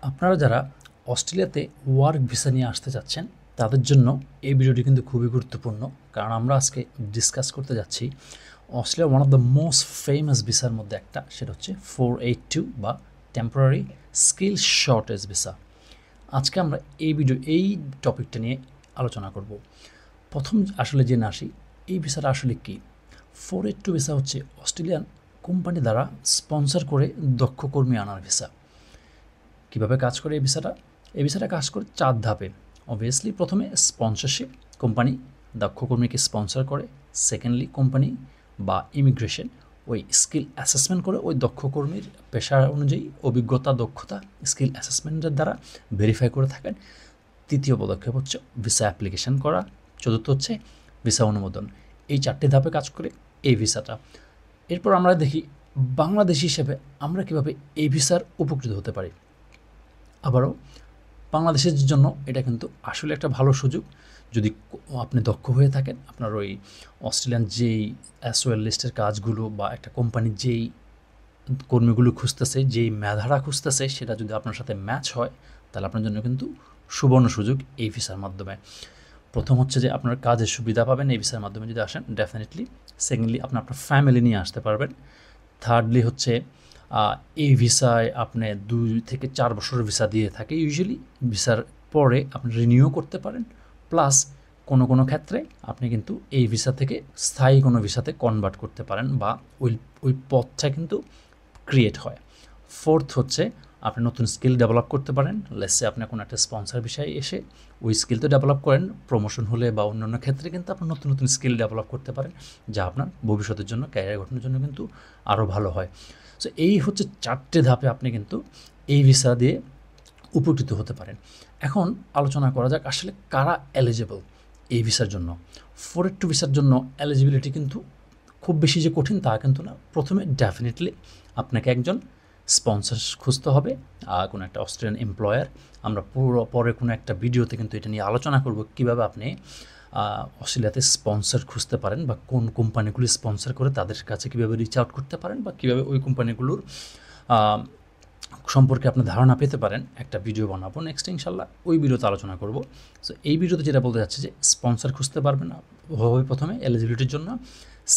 আপনারা যারা অস্ট্রেলিয়াতে ওয়ার্ক ভিসা নিয়ে আসতে যাচ্ছেন তাদের জন্য এই ভিডিওটি কিন্তু খুবই গুরুত্বপূর্ণ, কারণ আমরা আজকে ডিসকাস করতে যাচ্ছি Australia one of the most famous ভিসার মধ্যে একটা, সেটা হচ্ছে 482 বা টেম্পোরারি স্কিল শর্টেজ ভিসা। আজকে আমরা এই টপিকটা নিয়ে আলোচনা করব। প্রথম আসলে জেনে আসি এই ভিসাটা আসলে কী। 482 ভিসা হচ্ছে অস্ট্রেলিয়ান কোম্পানি দ্বারা স্পন্সর করে দক্ষ কর্মী আনার ভিসা। কীভাবে কাজ করে এই ভিসাটা কাজ করে 4 ধাপে। অবভিয়াসলি প্রথমে স্পন্সরশিপ, কোম্পানি দক্ষ কর্মীকে স্পন্সর করে। সেকেন্ডলি কোম্পানি বা ইমিগ্রেশন ওই স্কিল অ্যাসেসমেন্ট করে ওই দক্ষ কর্মীর পেশা অনুযায়ী অভিজ্ঞতা, দক্ষতা স্কিল অ্যাসেসমেন্টের দ্বারা ভেরিফাই করে থাকেন। তৃতীয় পদক্ষেপ হচ্ছে ভিসা অ্যাপ্লিকেশন করা। চতুর্থ হচ্ছে ভিসা অনুমোদন। এই 4টি ধাপে কাজ করে এই ভিসাটা। এরপর আমরা দেখি বাংলাদেশি হিসেবে আমরা কীভাবে এই ভিসার উপকৃত হতে পারি। আবারও বাংলাদেশের জন্য এটা কিন্তু আসলে একটা ভালো সুযোগ। যদি আপনি দক্ষ হয়ে থাকেন, আপনার ওই অস্ট্রেলিয়ান যেই অ্যাসওয়েল লিস্টের কাজগুলো বা একটা কোম্পানির যেই কর্মীগুলো খুঁজতেছে, যেই মেধারা খুঁজতেছে, সেটা যদি আপনার সাথে ম্যাচ হয় তাহলে আপনার জন্য কিন্তু সুবর্ণ সুযোগ এই ভিসার মাধ্যমে। প্রথম হচ্ছে যে আপনার কাজের সুবিধা পাবেন এই ভিসার মাধ্যমে যদি আসেন, ডেফিনেটলি। সেকেন্ডলি আপনার ফ্যামিলি নিয়ে আসতে পারবেন। থার্ডলি হচ্ছে এই ভিসায় আপনি 2 থেকে 4 বছরের ভিসা দিয়ে থাকে ইউজুয়ালি। ভিসার পরে আপনি রিনিউ করতে পারেন। প্লাস কোনো ক্ষেত্রে আপনি কিন্তু এই ভিসা থেকে স্থায়ী কোনো ভিসাতে কনভার্ট করতে পারেন বা ওই পথটা কিন্তু ক্রিয়েট হয়। ফোর্থ হচ্ছে আপনি নতুন স্কিল ডেভেলপ করতে পারেন। লেটসে আপনি কোনো একটা স্পন্সর বিষয়ে এসে ওই স্কিল তো ডেভেলপ করেন, প্রমোশন হলে বা অন্যান্য ক্ষেত্রে কিন্তু আপনি নতুন নতুন স্কিল ডেভেলপ করতে পারেন, যা আপনার ভবিষ্যতের জন্য, ক্যারিয়ার গঠনের জন্য কিন্তু আরও ভালো হয়। সো এই হচ্ছে 4টে ধাপে আপনি কিন্তু এই ভিসা দিয়ে উপকৃত হতে পারেন। এখন আলোচনা করা যাক আসলে কারা এলিজিবল এই ভিসার জন্য। 482 ভিসার জন্য এলিজিবিলিটি কিন্তু খুব বেশি যে কঠিন তা কিন্তু না। প্রথমে ডেফিনেটলি আপনাকে একজন স্পন্সর খুঁজতে হবে, কোনো একটা অস্ট্রেলিয়ান এমপ্লয়ার। আমরা পরে কোনো একটা ভিডিওতে কিন্তু এটা নিয়ে আলোচনা করব কীভাবে আপনি অস্ট্রেলিয়াতে স্পন্সর খুঁজতে পারেন বা কোন কোম্পানিগুলি স্পন্সর করে তাদের কাছে কীভাবে রিচ আউট করতে পারেন বা কীভাবে ওই কোম্পানিগুলোর সম্পর্কে আপনি ধারণা পেতে পারেন। একটা ভিডিও বানাবো নেক্সট ইনশাল্লাহ, ওই ভিডিওতে আলোচনা করব। সো এই ভিডিওতে যেটা বলতে যাচ্ছে যে স্পন্সর খুঁজতে পারবেন হবে প্রথমে এলিজিবিলিটির জন্য।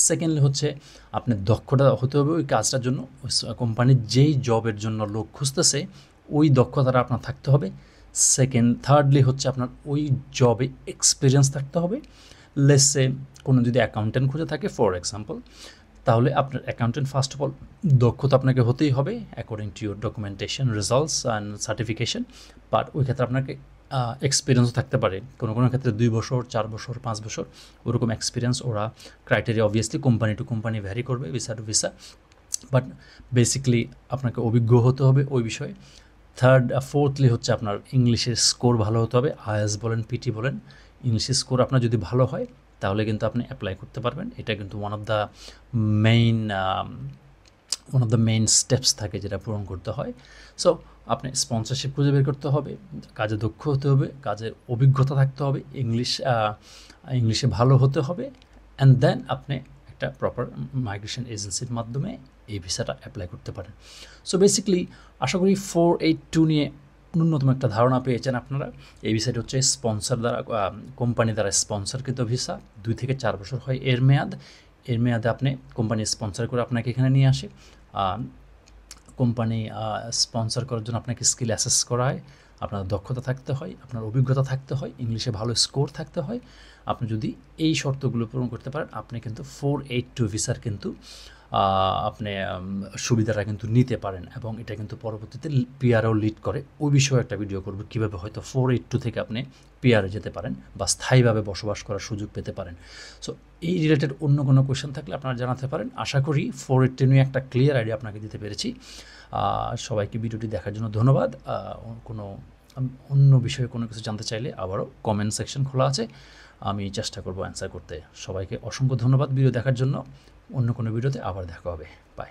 সেকেন্ডলি হচ্ছে আপনি দক্ষতা হতে হবে ওই কাজটার জন্য। কোম্পানির যেই জবের জন্য লোক খুঁজতেছে ওই দক্ষতাটা আপনার থাকতে হবে। থার্ডলি হচ্ছে আপনার ওই জবে এক্সপিরিয়েন্স থাকতে হবে। লেটসে কোনো যদি অ্যাকাউন্টেন্ট খুঁজে থাকে ফর এক্সাম্পল, তাহলে আপনার অ্যাকাউন্টেন্ট ফার্স্ট অফ অল দক্ষতা আপনাকে হতেই হবে according to your documentation, results and certification. But ওই ক্ষেত্রে আপনাকে এক্সপিরিয়েন্সও থাকতে পারে। কোনো ক্ষেত্রে 2 বছর, 4 বছর, 5 বছর ওরকম এক্সপিরিয়েন্স ওরা criteria obviously company to company vary করবে, visa to visa. But basically আপনাকে অভিজ্ঞ হতে হবে ওই বিষয়ে। ফোর্থলি হচ্ছে আপনার ইংলিশের স্কোর ভালো হতে হবে। আইএলটিএস বলেন, পিটি বলেন, ইংলিশের স্কোর আপনার যদি ভালো হয় তাহলে কিন্তু আপনি অ্যাপ্লাই করতে পারবেন। এটা কিন্তু one of the main steps থাকে যেটা পূরণ করতে হয়। সো আপনি স্পন্সরশিপ খুঁজে বের করতে হবে, কাজে দক্ষ হতে হবে, কাজের অভিজ্ঞতা থাকতে হবে, ইংলিশে ভালো হতে হবে, অ্যান্ড দেন আপনি একটা প্রপার মাইগ্রেশন এজেন্সির মাধ্যমে এই ভিসাটা অ্যাপ্লাই করতে পারেন। সো বেসিক্যালি আশা করি 482 নিয়ে ন্যূনতম একটা ধারণা পেয়েছেন আপনারা। এই ভিসাটি হচ্ছে স্পন্সর দ্বারা, কোম্পানি দ্বারা স্পন্সরকৃত ভিসা। 2 থেকে 4 বছর হয় এর মেয়াদে আপনি কোম্পানি স্পন্সর করে আপনাকে এখানে নিয়ে আসে। কোম্পানি স্পন্সর করার জন্য আপনাকে স্কিল অ্যাসেস করা হয়, আপনার দক্ষতা থাকতে হয়, আপনার অভিজ্ঞতা থাকতে হয়, ইংলিশে ভালো স্কোর থাকতে হয়। আপনি যদি এই শর্তগুলো পূরণ করতে পারেন আপনি কিন্তু 482 ভিসার কিন্তু আপনি সুবিধাটা কিন্তু নিতে পারেন, এবং এটা কিন্তু পরবর্তীতে পিআরও লিড করে। ওই বিষয়ে একটা ভিডিও করব কীভাবে হয়তো 482 থেকে আপনি পিআরে যেতে পারেন বা স্থায়ীভাবে বসবাস করার সুযোগ পেতে পারেন। সো এই রিলেটেড অন্য কোনো কোয়েশ্চেন থাকলে আপনারা জানাতে পারেন। আশা করি 482 নিয়ে একটা ক্লিয়ার আইডিয়া আপনাকে দিতে পেরেছি। সবাইকে ভিডিওটি দেখার জন্য ধন্যবাদ। কোনো অন্য বিষয়ে কোনো কিছু জানতে চাইলে আবারও কমেন্ট সেকশন খোলা আছে, আমি চেষ্টা করব অ্যান্সার করতে। সবাইকে অসংখ্য ধন্যবাদ ভিডিও দেখার জন্য। অন্য কোনো ভিডিওতে আবার দেখা হবে। বাই।